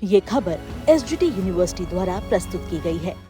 ये खबर SGT university द्वारा प्रस्तुत की गई है।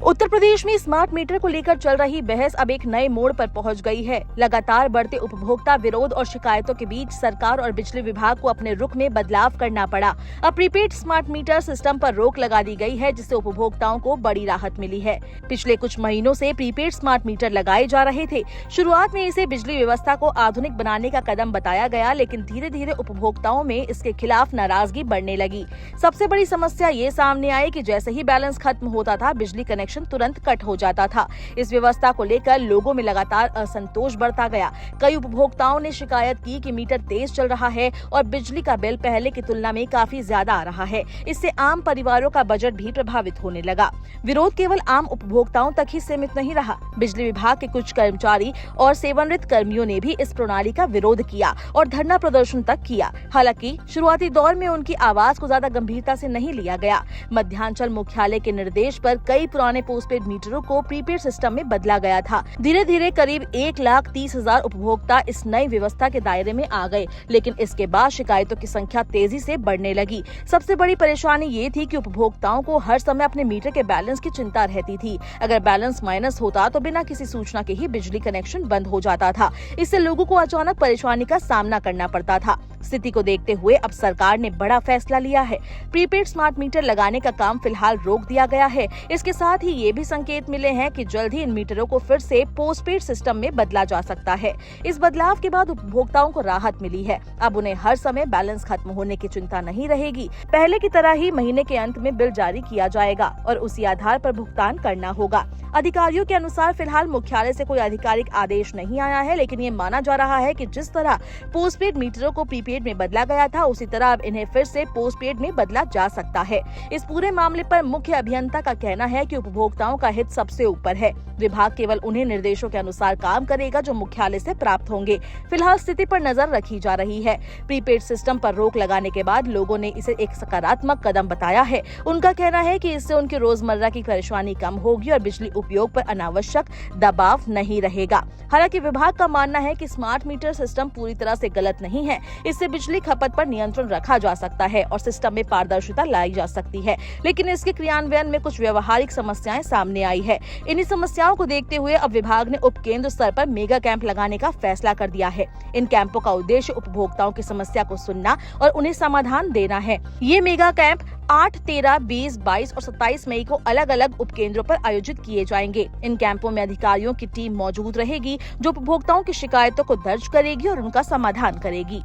उत्तर प्रदेश में स्मार्ट मीटर को लेकर चल रही बहस अब एक नए मोड़ पर पहुंच गई है। लगातार बढ़ते उपभोक्ता विरोध और शिकायतों के बीच सरकार और बिजली विभाग को अपने रुख में बदलाव करना पड़ा। अब प्रीपेड स्मार्ट मीटर सिस्टम पर रोक लगा दी गई है, जिससे उपभोक्ताओं को बड़ी राहत मिली है। पिछले कुछ महीनों से प्रीपेड स्मार्ट मीटर लगाए जा रहे थे। शुरुआत में इसे बिजली व्यवस्था को आधुनिक बनाने का कदम बताया गया, लेकिन धीरे धीरे उपभोक्ताओं में इसके खिलाफ नाराजगी बढ़ने लगी। सबसे बड़ी समस्या ये सामने आई कि जैसे ही बैलेंस खत्म होता था, बिजली कनेक्शन तुरंत कट हो जाता था। इस व्यवस्था को लेकर लोगों में लगातार असंतोष बढ़ता गया। कई उपभोक्ताओं ने शिकायत की कि मीटर तेज चल रहा है और बिजली का बिल पहले की तुलना में काफी ज्यादा आ रहा है। इससे आम परिवारों का बजट भी प्रभावित होने लगा। विरोध केवल आम उपभोक्ताओं तक ही सीमित नहीं रहा। बिजली विभाग के कुछ कर्मचारी और सेवानिवृत्त कर्मियों ने भी इस प्रणाली का विरोध किया और धरना प्रदर्शन तक किया। हालांकि शुरुआती दौर में उनकी आवाज को ज्यादा गंभीरता से नहीं लिया गया। मध्यांचल मुख्यालय के निर्देश पर कई पुराने पोस्टपेड मीटरों को प्रीपेड सिस्टम में बदला गया था। धीरे धीरे करीब 1,30,000 उपभोक्ता इस नई व्यवस्था के दायरे में आ गए, लेकिन इसके बाद शिकायतों की संख्या तेजी से बढ़ने लगी। सबसे बड़ी परेशानी ये थी कि उपभोक्ताओं को हर समय अपने मीटर के बैलेंस की चिंता रहती थी। अगर बैलेंस माइनस होता तो बिना किसी सूचना के ही बिजली कनेक्शन बंद हो जाता था। इससे लोगों को अचानक परेशानी का सामना करना पड़ता था। स्थिति को देखते हुए अब सरकार ने बड़ा फैसला लिया है। प्रीपेड स्मार्ट मीटर लगाने का काम फिलहाल रोक दिया गया है। इसके साथ ही ये भी संकेत मिले हैं कि जल्द ही इन मीटरों को फिर से पोस्टपेड सिस्टम में बदला जा सकता है। इस बदलाव के बाद उपभोक्ताओं को राहत मिली है। अब उन्हें हर समय बैलेंस खत्म होने की चिंता नहीं रहेगी। पहले की तरह ही महीने के अंत में बिल जारी किया जाएगा और उसी आधार पर भुगतान करना होगा। अधिकारियों के अनुसार फिलहाल मुख्यालय से कोई आधिकारिक आदेश नहीं आया है, लेकिन ये माना जा रहा है कि जिस तरह पोस्टपेड मीटरों को प्रीपेड में बदला गया था, उसी तरह अब इन्हें फिर से पोस्टपेड में बदला जा सकता है। इस पूरे मामले पर मुख्य अभियंता का कहना है कि उपभोक्ताओं का हित सबसे ऊपर है। विभाग केवल उन्हें निर्देशों के अनुसार काम करेगा जो मुख्यालय से प्राप्त होंगे। फिलहाल स्थिति पर नजर रखी जा रही है। प्रीपेड सिस्टम पर रोक लगाने के बाद लोगों ने इसे एक सकारात्मक कदम बताया है। उनका कहना है कि इससे उनकी रोजमर्रा की परेशानी कम होगी और बिजली उपयोग पर अनावश्यक दबाव नहीं रहेगा। हालांकि विभाग का मानना है कि स्मार्ट मीटर सिस्टम पूरी तरह से गलत नहीं है। इससे बिजली खपत पर नियंत्रण रखा जा सकता है और सिस्टम में पारदर्शिता लाई जा सकती है, लेकिन इसके क्रियान्वयन में कुछ व्यवहारिक समस्याएं सामने आई है। इन्हीं समस्याओं को देखते हुए अब विभाग ने उपकेंद्र स्तर पर मेगा कैंप लगाने का फैसला कर दिया है। इन कैंपों का उद्देश्य उपभोक्ताओं की समस्या को सुनना और उन्हें समाधान देना है। ये मेगा कैंप 8, 13, 20, 22 और 27 मई को अलग अलग उपकेंद्रों पर आयोजित किए जाएंगे। इन कैंपों में अधिकारियों की टीम मौजूद रहेगी जो उपभोक्ताओं की शिकायतों को दर्ज करेगी और उनका समाधान करेगी।